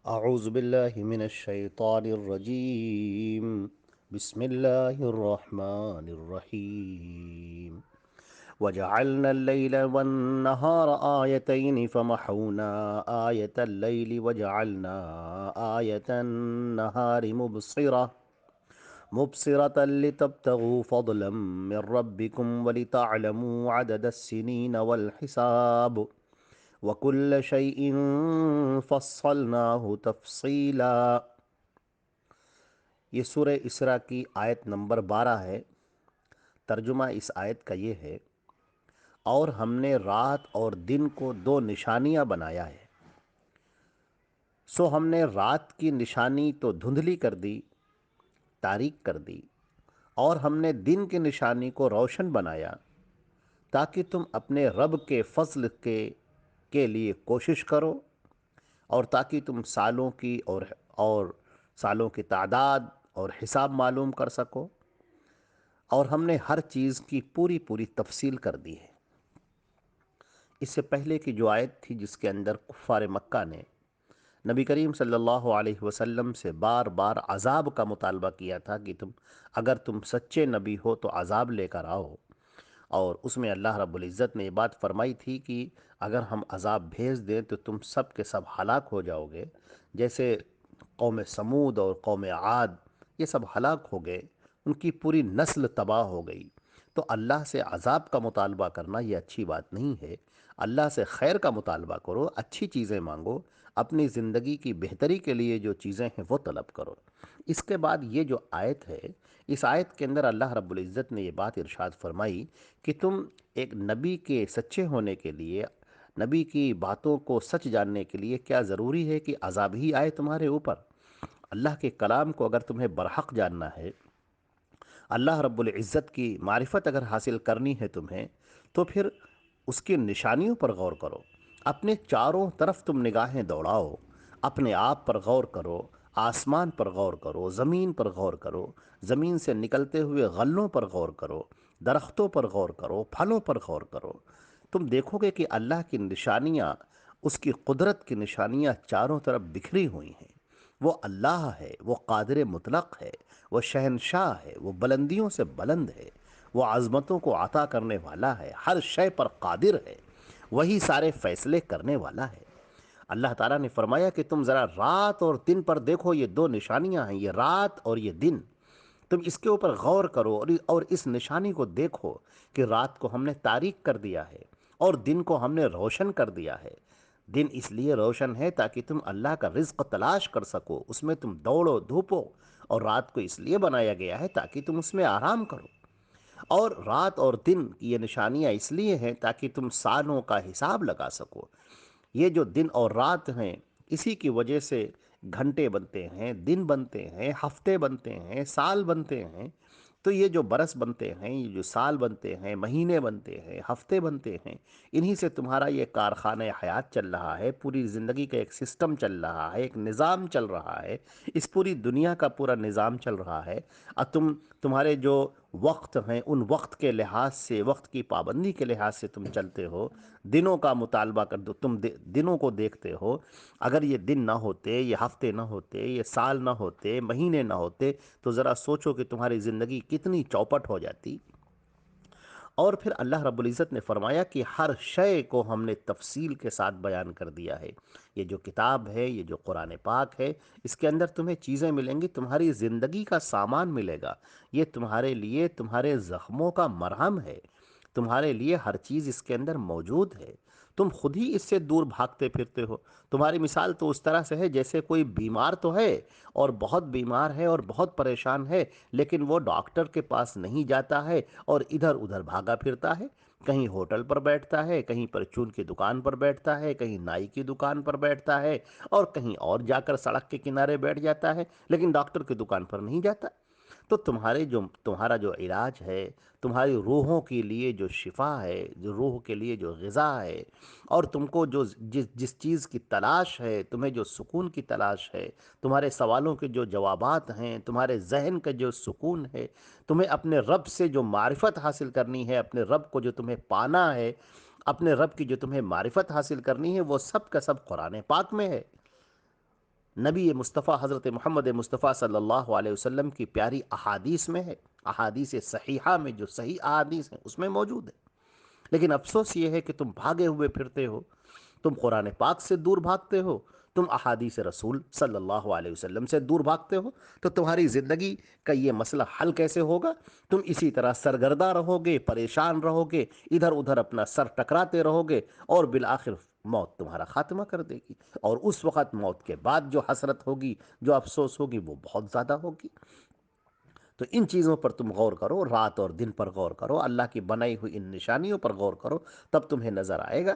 اعوذ باللہ من الشیطان الرجیم بسم اللہ الرحمن الرحیم وجعلنا الليل والنهار آيتين فمحونا آية الليل وجعلنا آية النهار مبصرة لتبتغوا فضلا من ربكم ولتعلموا عدد السنين والحساب وَكُلَّ شَيْءٍ فَصَّلْنَاهُ تَفْصِيلًا۔ یہ سورہ اسراء کی آیت نمبر 12 ہے۔ ترجمہ اس آیت کا یہ ہے: اور ہم نے رات اور دن کو دو نشانیاں بنایا ہے، سو ہم نے رات کی نشانی تو دھندلی کر دی، تاریک کر دی، اور ہم نے دن کی نشانی کو روشن بنایا تاکہ تم اپنے رب کے فضل کے لیے کوشش کرو، اور تاکہ تم سالوں کی اور سالوں کی تعداد اور حساب معلوم کر سکو، اور ہم نے ہر چیز کی پوری پوری تفصیل کر دی ہے۔ اس سے پہلے کی جو آیت تھی جس کے اندر کفار مکہ نے نبی کریم صلی اللہ علیہ وسلم سے بار بار عذاب کا مطالبہ کیا تھا کہ اگر تم سچے نبی ہو تو عذاب لے کر آؤ، اور اس میں اللہ رب العزت نے یہ بات فرمائی تھی کہ اگر ہم عذاب بھیج دیں تو تم سب کے سب ہلاک ہو جاؤ گے، جیسے قوم سمود اور قوم عاد یہ سب ہلاک ہو گئے، ان کی پوری نسل تباہ ہو گئی۔ تو اللہ سے عذاب کا مطالبہ کرنا یہ اچھی بات نہیں ہے۔ اللہ سے خیر کا مطالبہ کرو، اچھی چیزیں مانگو، اپنی زندگی کی بہتری کے لیے جو چیزیں ہیں وہ طلب کرو۔ اس کے بعد یہ جو آیت ہے، اس آیت کے اندر اللہ رب العزت نے یہ بات ارشاد فرمائی کہ تم ایک نبی کے سچے ہونے کے لیے، نبی کی باتوں کو سچ جاننے کے لیے کیا ضروری ہے کہ عذاب ہی آئے تمہارے اوپر؟ اللہ کے کلام کو اگر تمہیں برحق جاننا ہے، اللہ رب العزت کی معرفت اگر حاصل کرنی ہے تمہیں، تو پھر اس کی نشانیوں پر غور کرو، اپنے چاروں طرف تم نگاہیں دوڑاؤ، اپنے آپ پر غور کرو، آسمان پر غور کرو، زمین پر غور کرو، زمین سے نکلتے ہوئے غلوں پر غور کرو، درختوں پر غور کرو، پھلوں پر غور کرو۔ تم دیکھو گے کہ اللہ کی نشانیاں، اس کی قدرت کی نشانیاں چاروں طرف بکھری ہوئی ہیں۔ وہ اللہ ہے، وہ قادر مطلق ہے، وہ شہنشاہ ہے، وہ بلندیوں سے بلند ہے، وہ عظمتوں کو عطا کرنے والا ہے، ہر شے پر قادر ہے، وہی سارے فیصلے کرنے والا ہے۔ اللہ تعالیٰ نے فرمایا کہ تم ذرا رات اور دن پر دیکھو، یہ دو نشانیاں ہیں، یہ رات اور یہ دن، تم اس کے اوپر غور کرو اور اس نشانی کو دیکھو کہ رات کو ہم نے تاریک کر دیا ہے اور دن کو ہم نے روشن کر دیا ہے۔ دن اس لیے روشن ہے تاکہ تم اللہ کا رزق تلاش کر سکو، اس میں تم دوڑو دھوپو، اور رات کو اس لیے بنایا گیا ہے تاکہ تم اس میں آرام کرو۔ اور رات اور دن کی یہ نشانیاں اس لیے ہیں تاکہ تم سالوں کا حساب لگا سکو۔ یہ جو دن اور رات ہیں، اسی کی وجہ سے گھنٹے بنتے ہیں، دن بنتے ہیں، ہفتے بنتے ہیں، سال بنتے ہیں۔ تو یہ جو برس بنتے ہیں، یہ جو سال بنتے ہیں، مہینے بنتے ہیں، ہفتے بنتے ہیں، انہی سے تمہارا یہ کارخانہ حیات چل رہا ہے، پوری زندگی کا ایک سسٹم چل رہا ہے، ایک نظام چل رہا ہے، اس پوری دنیا کا پورا نظام چل رہا ہے۔ اور تمہارے جو وقت ہیں، ان وقت کے لحاظ سے، وقت کی پابندی کے لحاظ سے تم چلتے ہو، دنوں کا مطالبہ کر دو، تم دنوں کو دیکھتے ہو۔ اگر یہ دن نہ ہوتے، یہ ہفتے نہ ہوتے، یہ سال نہ ہوتے، مہینے نہ ہوتے، تو ذرا سوچو کہ تمہاری زندگی کتنی چوپٹ ہو جاتی۔ اور پھر اللہ رب العزت نے فرمایا کہ ہر شے کو ہم نے تفصیل کے ساتھ بیان کر دیا ہے۔ یہ جو کتاب ہے، یہ جو قرآن پاک ہے، اس کے اندر تمہیں چیزیں ملیں گی، تمہاری زندگی کا سامان ملے گا۔ یہ تمہارے لیے تمہارے زخموں کا مرہم ہے، تمہارے لیے ہر چیز اس کے اندر موجود ہے۔ تم خود ہی اس سے دور بھاگتے پھرتے ہو۔ تمہاری مثال تو اس طرح سے ہے جیسے کوئی بیمار تو ہے، اور بہت بیمار ہے اور بہت پریشان ہے، لیکن وہ ڈاکٹر کے پاس نہیں جاتا ہے اور ادھر ادھر بھاگا پھرتا ہے۔ کہیں ہوٹل پر بیٹھتا ہے، کہیں پرچون کی دکان پر بیٹھتا ہے، کہیں نائی کی دکان پر بیٹھتا ہے، اور کہیں اور جا کر سڑک کے کنارے بیٹھ جاتا ہے، لیکن ڈاکٹر کی دکان پر نہیں جاتا۔ تو تمہارا جو علاج ہے، تمہاری روحوں کے لیے جو شفا ہے، جو روح کے لیے جو غذا ہے، اور تم کو جس چیز کی تلاش ہے، تمہیں جو سکون کی تلاش ہے، تمہارے سوالوں کے جو جوابات ہیں، تمہارے ذہن کا جو سکون ہے، تمہیں اپنے رب سے جو معرفت حاصل کرنی ہے، اپنے رب کو جو تمہیں پانا ہے، اپنے رب کی جو تمہیں معرفت حاصل کرنی ہے، وہ سب کا سب قرآن پاک میں ہے۔ نبی مصطفیٰ حضرت محمد مصطفیٰ صلی اللہ علیہ وسلم کی پیاری احادیث میں ہے، احادیث صحیحہ میں، جو صحیح احادیث ہیں اس میں موجود ہے۔ لیکن افسوس یہ ہے کہ تم بھاگے ہوئے پھرتے ہو، تم قرآن پاک سے دور بھاگتے ہو، تم احادیث رسول صلی اللہ علیہ وسلم سے دور بھاگتے ہو، تو تمہاری زندگی کا یہ مسئلہ حل کیسے ہوگا؟ تم اسی طرح سرگردہ رہو گے، پریشان رہو گے، ادھر ادھر اپنا سر ٹکراتے رہو گے، اور بالآخر موت تمہارا خاتمہ کر دے گی، اور اس وقت موت کے بعد جو حسرت ہوگی، جو افسوس ہوگی، وہ بہت زیادہ ہوگی۔ تو ان چیزوں پر تم غور کرو، رات اور دن پر غور کرو، اللہ کی بنائی ہوئی ان نشانیوں پر غور کرو، تب تمہیں نظر آئے گا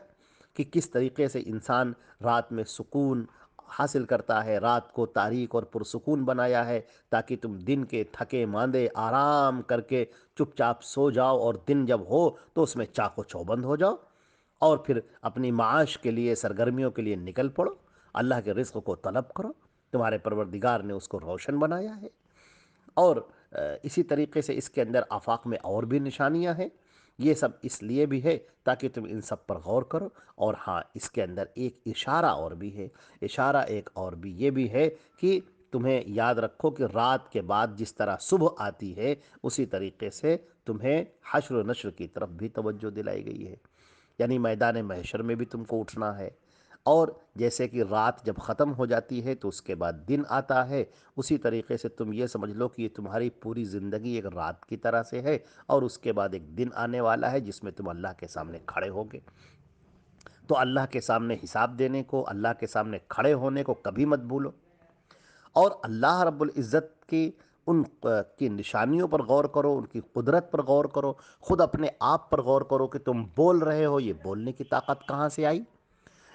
کہ کس طریقے سے انسان رات میں سکون حاصل کرتا ہے، رات کو تاریک اور پرسکون بنایا ہے تاکہ تم دن کے تھکے ماندے آرام کر کے چپ چاپ سو جاؤ، اور دن جب ہو تو اس میں چاق و چوبند ہو جاؤ، اور پھر اپنی معاش کے لیے، سرگرمیوں کے لیے نکل پڑو، اللہ کے رزق کو طلب کرو، تمہارے پروردگار نے اس کو روشن بنایا ہے۔ اور اسی طریقے سے اس کے اندر آفاق میں اور بھی نشانیاں ہیں، یہ سب اس لیے بھی ہے تاکہ تم ان سب پر غور کرو۔ اور ہاں، اس کے اندر ایک اشارہ اور بھی ہے، اشارہ ایک اور بھی یہ بھی ہے کہ تمہیں یاد رکھو کہ رات کے بعد جس طرح صبح آتی ہے، اسی طریقے سے تمہیں حشر و نشر کی طرف بھی توجہ دلائی گئی ہے، یعنی میدان محشر میں بھی تم کو اٹھنا ہے۔ اور جیسے کہ رات جب ختم ہو جاتی ہے تو اس کے بعد دن آتا ہے، اسی طریقے سے تم یہ سمجھ لو کہ یہ تمہاری پوری زندگی ایک رات کی طرح سے ہے، اور اس کے بعد ایک دن آنے والا ہے جس میں تم اللہ کے سامنے کھڑے ہوگے۔ تو اللہ کے سامنے حساب دینے کو، اللہ کے سامنے کھڑے ہونے کو کبھی مت بھولو، اور اللہ رب العزت کی ان کی نشانیوں پر غور کرو، ان کی قدرت پر غور کرو، خود اپنے آپ پر غور کرو کہ تم بول رہے ہو، یہ بولنے کی طاقت کہاں سے آئی؟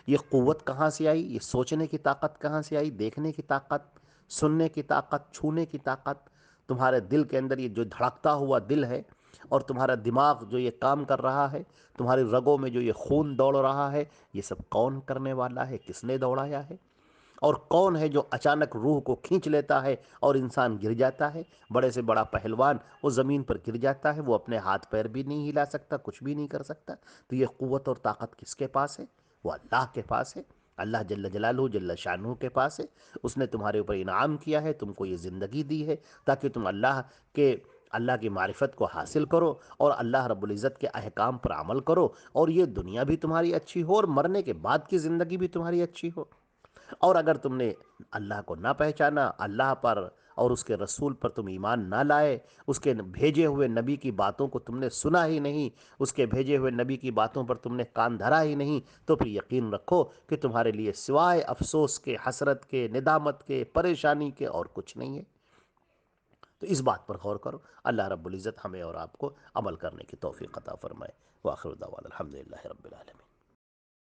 یہ قوت کہاں سے آئی؟ یہ سوچنے کی طاقت کہاں سے آئی؟ دیکھنے کی طاقت، سننے کی طاقت، چھونے کی طاقت، تمہارے دل کے اندر یہ جو دھڑکتا ہوا دل ہے، اور تمہارا دماغ جو یہ کام کر رہا ہے، تمہاری رگوں میں جو یہ خون دوڑ رہا ہے، یہ سب کون کرنے والا ہے؟ کس نے دوڑایا ہے؟ اور کون ہے جو اچانک روح کو کھینچ لیتا ہے اور انسان گر جاتا ہے؟ بڑے سے بڑا پہلوان وہ زمین پر گر جاتا ہے، وہ اپنے ہاتھ پیر بھی نہیں ہلا سکتا، کچھ بھی نہیں کر سکتا۔ تو یہ قوت اور طاقت کس کے پاس ہے؟ وہ اللہ کے پاس ہے، اللہ جل جلالہ جل شانہ کے پاس ہے۔ اس نے تمہارے اوپر انعام کیا ہے، تم کو یہ زندگی دی ہے تاکہ تم اللہ کی معرفت کو حاصل کرو، اور اللہ رب العزت کے احکام پر عمل کرو، اور یہ دنیا بھی تمہاری اچھی ہو، اور مرنے کے بعد کی زندگی بھی تمہاری اچھی ہو۔ اور اگر تم نے اللہ کو نہ پہچانا، اللہ پر اور اس کے رسول پر تم ایمان نہ لائے، اس کے بھیجے ہوئے نبی کی باتوں کو تم نے سنا ہی نہیں، اس کے بھیجے ہوئے نبی کی باتوں پر تم نے کان دھرا ہی نہیں، تو پھر یقین رکھو کہ تمہارے لیے سوائے افسوس کے، حسرت کے، ندامت کے، پریشانی کے اور کچھ نہیں ہے۔ تو اس بات پر غور کرو، اللہ رب العزت ہمیں اور آپ کو عمل کرنے کی توفیق عطا فرمائے۔ وآخر دعوانا الحمدللہ رب العالمین۔